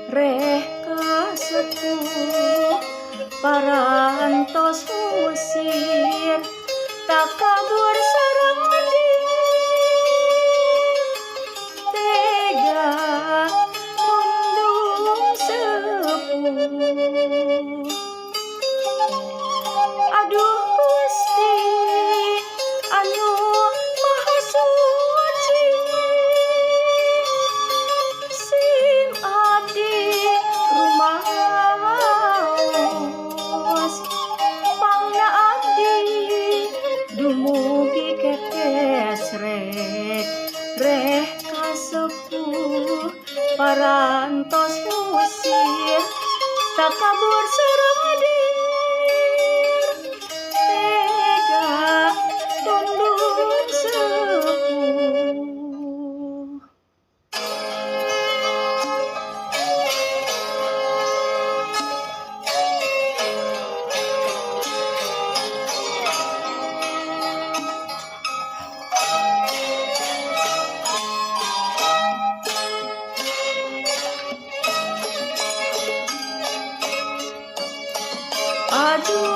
Reh kasepuh parantos usir tak kabur sareng tega tundung sepuh. Aduh Gusti anu maha suci, sim abdi rumaos pangna abdi dumugi kekes reh kasepuh parantos usir tak kabur sareng tega tundung sepuh. Aduh